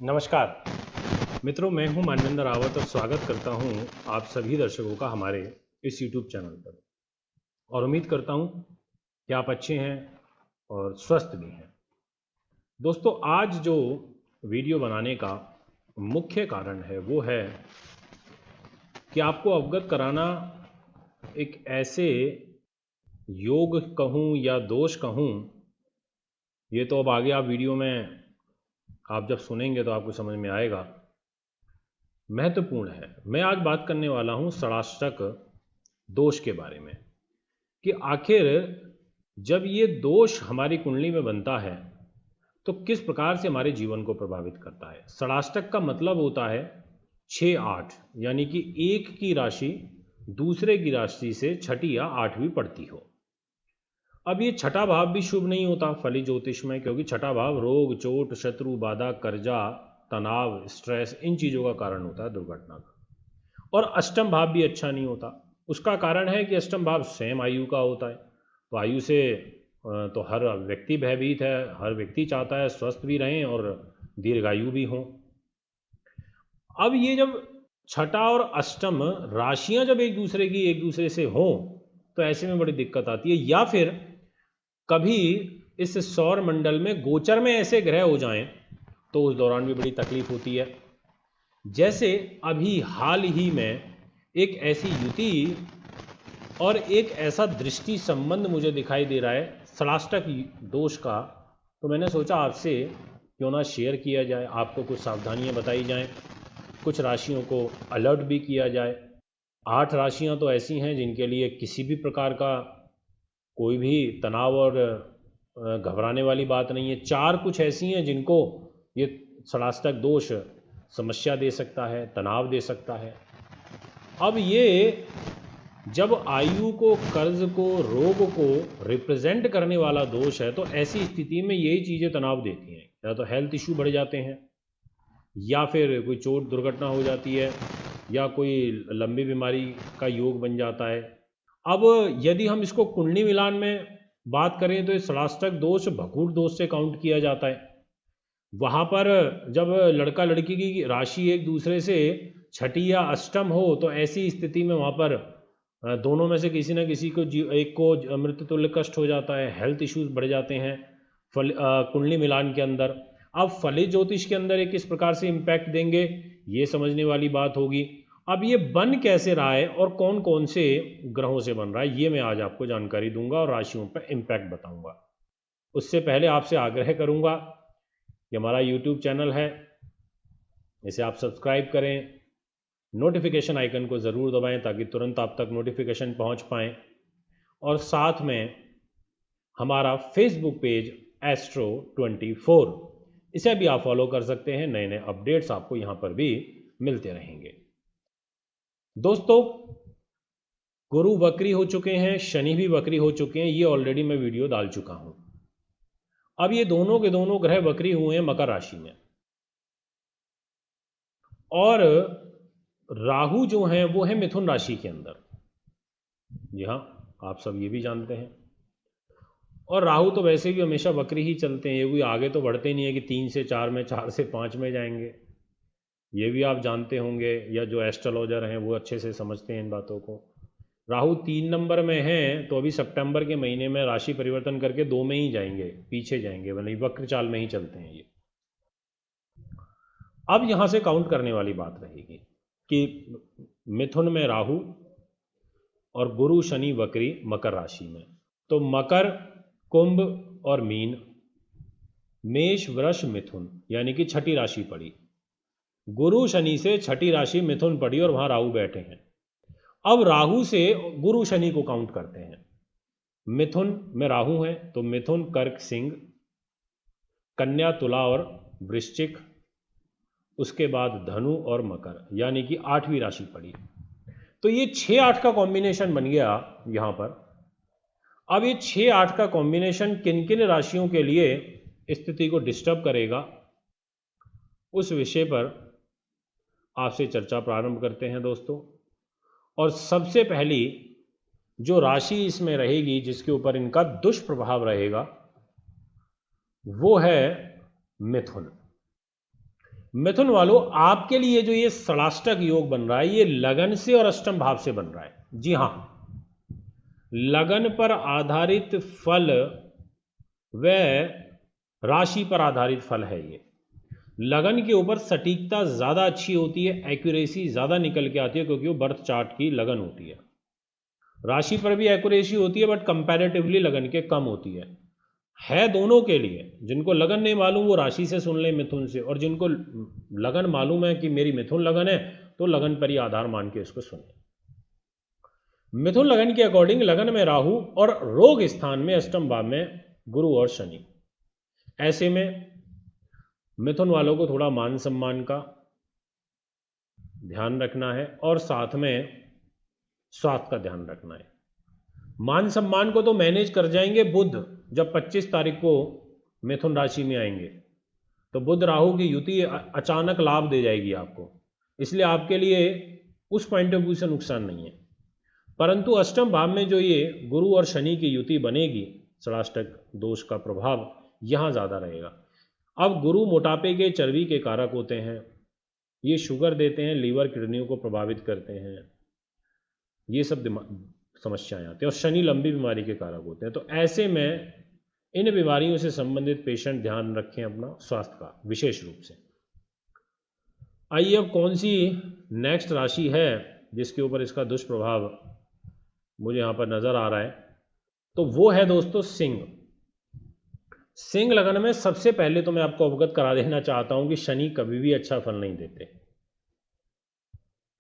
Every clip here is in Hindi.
नमस्कार मित्रों, मैं हूं मानवेंद्र रावत और स्वागत करता हूं आप सभी दर्शकों का हमारे इस YouTube चैनल पर। और उम्मीद करता हूं कि आप अच्छे हैं और स्वस्थ भी हैं। दोस्तों, आज जो वीडियो बनाने का मुख्य कारण है वो है कि आपको अवगत कराना एक ऐसे योग कहूं या दोष कहूं, ये तो अब आगे आप वीडियो में आप जब सुनेंगे तो आपको समझ में आएगा, महत्वपूर्ण है। मैं आज बात करने वाला हूं षडाष्टक दोष के बारे में कि आखिर जब ये दोष हमारी कुंडली में बनता है तो किस प्रकार से हमारे जीवन को प्रभावित करता है। षडाष्टक का मतलब होता है 6-8, यानी कि एक की राशि दूसरे की राशि से छठी या आठवीं पड़ती हो। अब ये छठा भाव भी शुभ नहीं होता फली ज्योतिष में, क्योंकि छठा भाव रोग, चोट, शत्रु, बाधा, कर्जा, तनाव, स्ट्रेस, इन चीज़ों का कारण होता है, दुर्घटना का। और अष्टम भाव भी अच्छा नहीं होता। उसका कारण है कि अष्टम भाव स्वयं आयु का होता है, तो आयु से तो हर व्यक्ति भयभीत है, हर व्यक्ति चाहता है स्वस्थ भी रहें और दीर्घायु भी हों। अब ये जब छठा और अष्टम राशियां जब एक दूसरे से हों तो ऐसे में बड़ी दिक्कत आती है। या फिर कभी इस सौर मंडल में गोचर में ऐसे ग्रह हो जाएं तो उस दौरान भी बड़ी तकलीफ होती है। जैसे अभी हाल ही में एक ऐसी युति और एक ऐसा दृष्टि संबंध मुझे दिखाई दे रहा है षडाष्टक दोष का, तो मैंने सोचा आपसे क्यों ना शेयर किया जाए, आपको कुछ सावधानियां बताई जाएं, कुछ राशियों को अलर्ट भी किया जाए। 8 राशियां तो ऐसी हैं जिनके लिए किसी भी प्रकार का कोई भी तनाव और घबराने वाली बात नहीं है। 4 कुछ ऐसी हैं जिनको ये षडाष्टक दोष समस्या दे सकता है, तनाव दे सकता है। अब ये जब आयु को, कर्ज को, रोग को रिप्रेजेंट करने वाला दोष है तो ऐसी स्थिति में यही चीज़ें तनाव देती हैं। या तो हेल्थ इशू बढ़ जाते हैं, या फिर कोई चोट दुर्घटना हो जाती है, या कोई लंबी बीमारी का योग बन जाता है। अब यदि हम इसको कुंडली मिलान में बात करें तो षडाष्टक दोष भकूट दोष से काउंट किया जाता है। वहाँ पर जब लड़का लड़की की राशि एक दूसरे से छठी या अष्टम हो तो ऐसी स्थिति में वहाँ पर दोनों में से किसी न किसी को एक को मृत्यु तुल्य कष्ट हो जाता है, हेल्थ इश्यूज बढ़ जाते हैं कुंडली मिलान के अंदर। अब फलित ज्योतिष के अंदर ये किस प्रकार से इम्पैक्ट देंगे, ये समझने वाली बात होगी। अब ये बन कैसे रहा है और कौन कौन से ग्रहों से बन रहा है, ये मैं आज आपको जानकारी दूंगा और राशियों पर इम्पैक्ट बताऊंगा। उससे पहले आपसे आग्रह करूंगा कि हमारा यूट्यूब चैनल है, इसे आप सब्सक्राइब करें, नोटिफिकेशन आइकन को ज़रूर दबाएं ताकि तुरंत आप तक नोटिफिकेशन पहुंच पाएँ। और साथ में हमारा फेसबुक पेज एस्ट्रो24, इसे भी आप फॉलो कर सकते हैं। नए नए अपडेट्स आपको यहाँ पर भी मिलते रहेंगे। दोस्तों, गुरु वक्री हो चुके हैं, शनि भी वक्री हो चुके हैं, ये ऑलरेडी मैं वीडियो डाल चुका हूं। अब ये दोनों के दोनों ग्रह वक्री हुए हैं मकर राशि में, और राहु जो है वो है मिथुन राशि के अंदर। जी हाँ, आप सब ये भी जानते हैं। और राहु तो वैसे भी हमेशा वक्री ही चलते हैं, ये कोई आगे तो बढ़ते नहीं है कि 3 से 4 में, 4 से 5 में जाएंगे। ये भी आप जानते होंगे, या जो एस्ट्रोलॉजर हैं वो अच्छे से समझते हैं इन बातों को। राहु 3 नंबर में है तो अभी सितंबर के महीने में राशि परिवर्तन करके 2 में ही जाएंगे, पीछे जाएंगे, मतलब वक्र चाल में ही चलते हैं ये। अब यहां से काउंट करने वाली बात रहेगी कि मिथुन में राहु और गुरु शनि वक्री मकर राशि में, तो मकर, कुंभ और मीन, मेष, वृष, मिथुन, यानी कि छठी राशि पड़ी। गुरु शनि से छठी राशि मिथुन पड़ी और वहां राहु बैठे हैं। अब राहु से गुरु शनि को काउंट करते हैं। मिथुन में राहु है तो मिथुन, कर्क, सिंह, कन्या, तुला और वृश्चिक, उसके बाद धनु और मकर, यानी कि 8वीं राशि पड़ी। तो ये 6-8 का कॉम्बिनेशन बन गया यहां पर। अब ये 6-8 का कॉम्बिनेशन किन किन राशियों के लिए स्थिति को डिस्टर्ब करेगा, उस विषय पर आपसे चर्चा प्रारंभ करते हैं दोस्तों। और सबसे पहली जो राशि इसमें रहेगी जिसके ऊपर इनका दुष्प्रभाव रहेगा वो है मिथुन। मिथुन वालों, आपके लिए जो ये षडाष्टक योग बन रहा है ये लगन से और अष्टम भाव से बन रहा है। जी हाँ, लगन पर आधारित फल व राशि पर आधारित फल है। ये लगन के ऊपर सटीकता ज़्यादा अच्छी होती है, एक्यूरेसी ज़्यादा निकल के आती है, क्योंकि वो बर्थ चार्ट की लगन होती है। राशि पर भी एक्यूरेसी होती है, बट कंपैरेटिवली लगन के कम होती है दोनों के लिए। जिनको लगन नहीं मालूम वो राशि से सुन ले, मिथुन से, और जिनको लगन मालूम है कि मेरी मिथुन लगन है तो लगन पर ही आधार मान के इसको सुने। मिथुन लगन के अकॉर्डिंग लगन में राहु और रोग स्थान में अष्टम भाव में गुरु और शनि। ऐसे में मिथुन वालों को थोड़ा मान सम्मान का ध्यान रखना है और साथ में स्वास्थ्य का ध्यान रखना है। मान सम्मान को तो मैनेज कर जाएंगे बुध, जब 25 तारीख को मिथुन राशि में आएंगे तो बुध राहु की युति अचानक लाभ दे जाएगी आपको, इसलिए आपके लिए उस पॉइंट ऑफ व्यू से नुकसान नहीं है। परंतु अष्टम भाव में जो ये गुरु और शनि की युति बनेगी, षडाष्टक दोष का प्रभाव यहाँ ज़्यादा रहेगा। अब गुरु मोटापे के, चर्बी के कारक होते हैं, ये शुगर देते हैं, लीवर किडनियों को प्रभावित करते हैं, ये सब समस्याएं आती हैं, और शनि लंबी बीमारी के कारक होते हैं। तो ऐसे में इन बीमारियों से संबंधित पेशेंट ध्यान रखें अपना स्वास्थ्य का विशेष रूप से। आइए, अब कौन सी नेक्स्ट राशि है जिसके ऊपर इसका दुष्प्रभाव मुझे यहाँ पर नजर आ रहा है, तो वो है दोस्तों सिंह। सिंह लगन में सबसे पहले तो मैं आपको अवगत करा देना चाहता हूं कि शनि कभी भी अच्छा फल नहीं देते,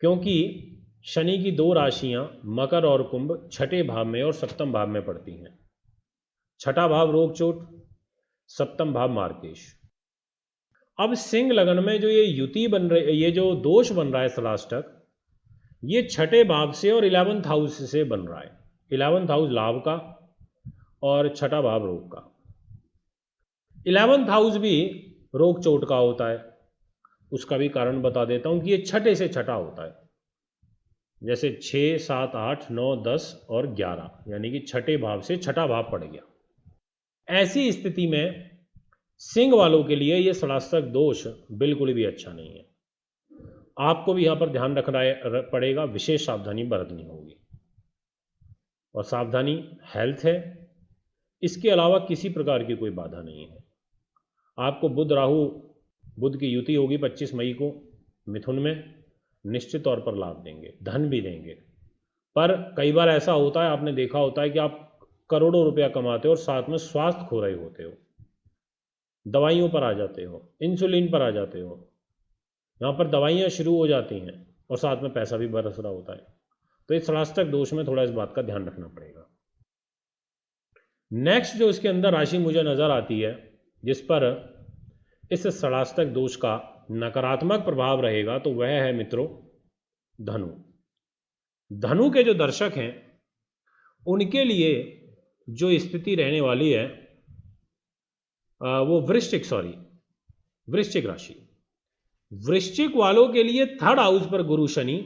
क्योंकि शनि की दो राशियां मकर और कुंभ छठे भाव में और सप्तम भाव में पड़ती हैं। छठा भाव रोग चोट, सप्तम भाव मार्केश। अब सिंह लगन में जो ये युति बन रही, ये जो दोष बन रहा है षडाष्टक, ये छठे भाव से और 11th हाउस से बन रहा है। 11th हाउस लाभ का और छठा भाव रोग का। 11th हाउस भी रोग चोट का होता है, उसका भी कारण बता देता हूं कि ये छठे से छठा होता है। जैसे 6, 7, 8, 9, 10 और 11, यानी कि छठे भाव से छठा भाव पड़ गया। ऐसी स्थिति में सिंह वालों के लिए ये षडाष्टक दोष बिल्कुल भी अच्छा नहीं है। आपको भी यहाँ पर ध्यान रखना पड़ेगा, विशेष सावधानी बरतनी होगी। और सावधानी हेल्थ है, इसके अलावा किसी प्रकार की कोई बाधा नहीं है। आपको बुध राहु, बुध की युति होगी 25 मई को मिथुन में, निश्चित तौर पर लाभ देंगे, धन भी देंगे। पर कई बार ऐसा होता है, आपने देखा होता है कि आप करोड़ों रुपया कमाते हो और साथ में स्वास्थ्य खो रहे होते हो, दवाइयों पर आ जाते हो, इंसुलिन पर आ जाते हो, यहाँ पर दवाइयाँ शुरू हो जाती हैं और साथ में पैसा भी बरस रहा होता है। तो इस षडाष्टक दोष में थोड़ा इस बात का ध्यान रखना पड़ेगा। नेक्स्ट जो इसके अंदर राशि मुझे नजर आती है जिस पर इस षडाष्टक दोष का नकारात्मक प्रभाव रहेगा, तो वह है मित्रों धनु। धनु के जो दर्शक हैं उनके लिए जो स्थिति रहने वाली है वो वृश्चिक राशि। वृश्चिक वालों के लिए थर्ड हाउस पर गुरु शनि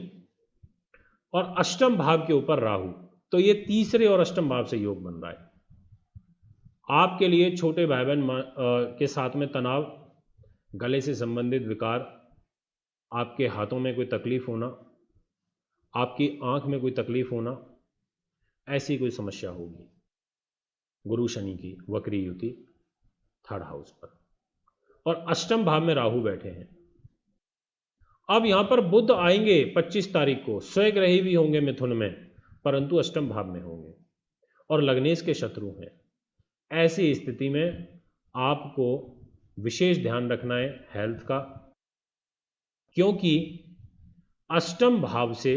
और अष्टम भाव के ऊपर राहु, तो ये तीसरे और अष्टम भाव से योग बन रहा है। आपके लिए छोटे भाई बहन के साथ में तनाव, गले से संबंधित विकार, आपके हाथों में कोई तकलीफ होना, आपकी आंख में कोई तकलीफ होना, ऐसी कोई समस्या होगी। गुरु शनि की वक्री युति थर्ड हाउस पर, और अष्टम भाव में राहु बैठे हैं। अब यहां पर बुध आएंगे 25 तारीख को, स्वग्रही भी होंगे मिथुन में, परंतु अष्टम भाव में होंगे और लग्नेश के शत्रु हैं। ऐसी स्थिति में आपको विशेष ध्यान रखना है हेल्थ का, क्योंकि अष्टम भाव से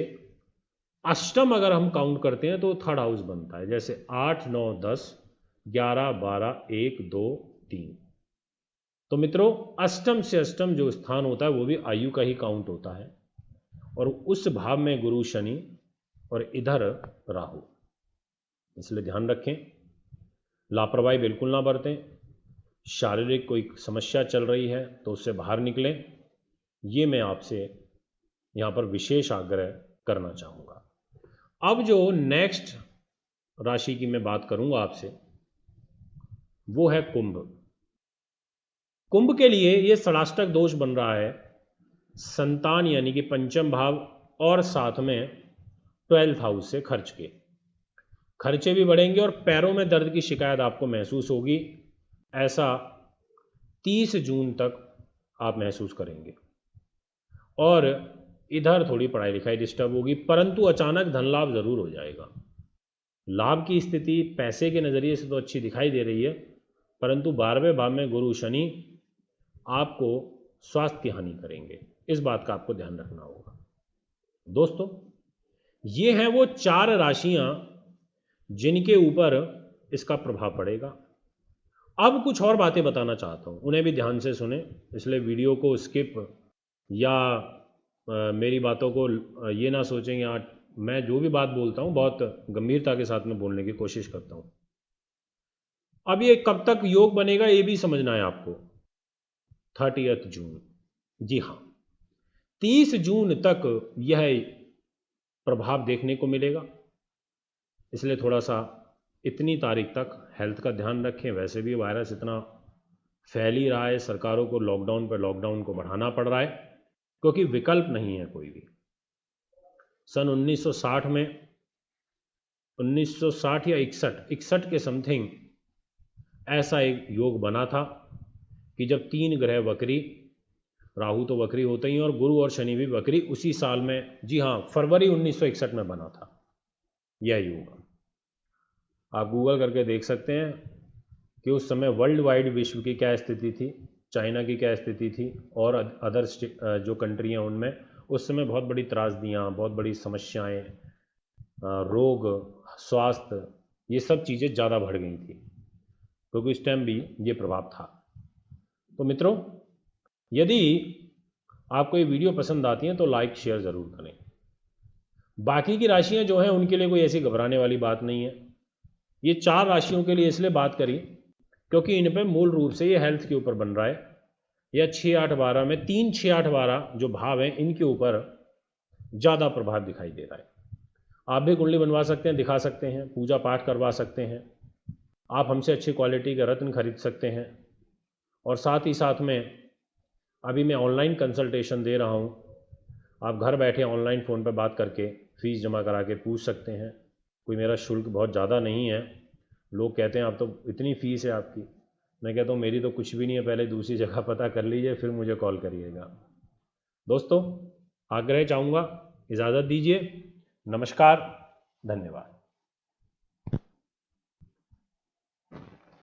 अष्टम अगर हम काउंट करते हैं तो थर्ड हाउस बनता है। जैसे 8, 9, 10, 11, 12, 1, 2, 3। तो मित्रों, अष्टम से अष्टम जो स्थान होता है वो भी आयु का ही काउंट होता है, और उस भाव में गुरु शनि और इधर राहु, इसलिए ध्यान रखें, लापरवाही बिल्कुल ना बरतें। शारीरिक कोई समस्या चल रही है तो उससे बाहर निकलें, ये मैं आपसे यहाँ पर विशेष आग्रह करना चाहूँगा। अब जो नेक्स्ट राशि की मैं बात करूँगा आपसे वो है कुंभ। कुंभ के लिए ये षडाष्टक दोष बन रहा है संतान यानी कि पंचम भाव और साथ में 12th हाउस से खर्च के खर्चे भी बढ़ेंगे और पैरों में दर्द की शिकायत आपको महसूस होगी। ऐसा 30 जून तक आप महसूस करेंगे। और इधर थोड़ी पढ़ाई लिखाई डिस्टर्ब होगी, परंतु अचानक धन लाभ जरूर हो जाएगा। लाभ की स्थिति पैसे के नज़रिए से तो अच्छी दिखाई दे रही है, परंतु 12वें भाव में गुरु शनि आपको स्वास्थ्य की हानि करेंगे। इस बात का आपको ध्यान रखना होगा। दोस्तों, ये हैं वो 4 राशियां जिनके ऊपर इसका प्रभाव पड़ेगा। अब कुछ और बातें बताना चाहता हूं, उन्हें भी ध्यान से सुने, इसलिए वीडियो को स्किप या मेरी बातों को ये ना सोचें या मैं जो भी बात बोलता हूं बहुत गंभीरता के साथ में बोलने की कोशिश करता हूं। अब ये कब तक योग बनेगा ये भी समझना है आपको। 30 जून, जी हाँ, 30 जून तक यह प्रभाव देखने को मिलेगा। इसलिए थोड़ा सा इतनी तारीख तक हेल्थ का ध्यान रखें। वैसे भी वायरस इतना फैल ही रहा है, सरकारों को लॉकडाउन पर लॉकडाउन को बढ़ाना पड़ रहा है क्योंकि विकल्प नहीं है कोई भी। सन 1960 में 1960 या 61 के समथिंग ऐसा एक योग बना था कि जब 3 ग्रह वक्री, राहु तो वक्री होते ही और गुरु और शनि भी वक्री, उसी साल में, जी हाँ, फरवरी 1961 में बना था यह योग। आप गूगल करके देख सकते हैं कि उस समय वर्ल्ड वाइड विश्व की क्या स्थिति थी, चाइना की क्या स्थिति थी और अदर जो कंट्री हैं उनमें उस समय बहुत बड़ी त्रासदियाँ, बहुत बड़ी समस्याएं, रोग, स्वास्थ्य, ये सब चीज़ें ज़्यादा बढ़ गई थी क्योंकि इस टाइम भी ये प्रभाव था। तो मित्रों, यदि आपको ये वीडियो पसंद आती है तो लाइक शेयर ज़रूर करें। बाकी की राशियां जो हैं उनके लिए कोई ऐसी घबराने वाली बात नहीं है। ये 4 राशियों के लिए इसलिए बात करी क्योंकि इन पे मूल रूप से ये हेल्थ के ऊपर बन रहा है। यह 6, 8, 12 में 3, 6, 8, 12 जो भाव हैं इनके ऊपर ज़्यादा प्रभाव दिखाई दे रहा है। आप भी कुंडली बनवा सकते हैं, दिखा सकते हैं, पूजा पाठ करवा सकते हैं, आप हमसे अच्छी क्वालिटी के रत्न खरीद सकते हैं और साथ ही साथ में अभी मैं ऑनलाइन कंसल्टेशन दे रहा हूँ। आप घर बैठे ऑनलाइन फ़ोन पर बात करके फ़ीस जमा करा के पूछ सकते हैं। कोई मेरा शुल्क बहुत ज़्यादा नहीं है। लोग कहते हैं आप तो इतनी फ़ीस है आपकी, मैं कहता हूँ मेरी तो कुछ भी नहीं है, पहले दूसरी जगह पता कर लीजिए फिर मुझे कॉल करिएगा। दोस्तों, आग्रह चाहूँगा, इजाज़त दीजिए। नमस्कार, धन्यवाद।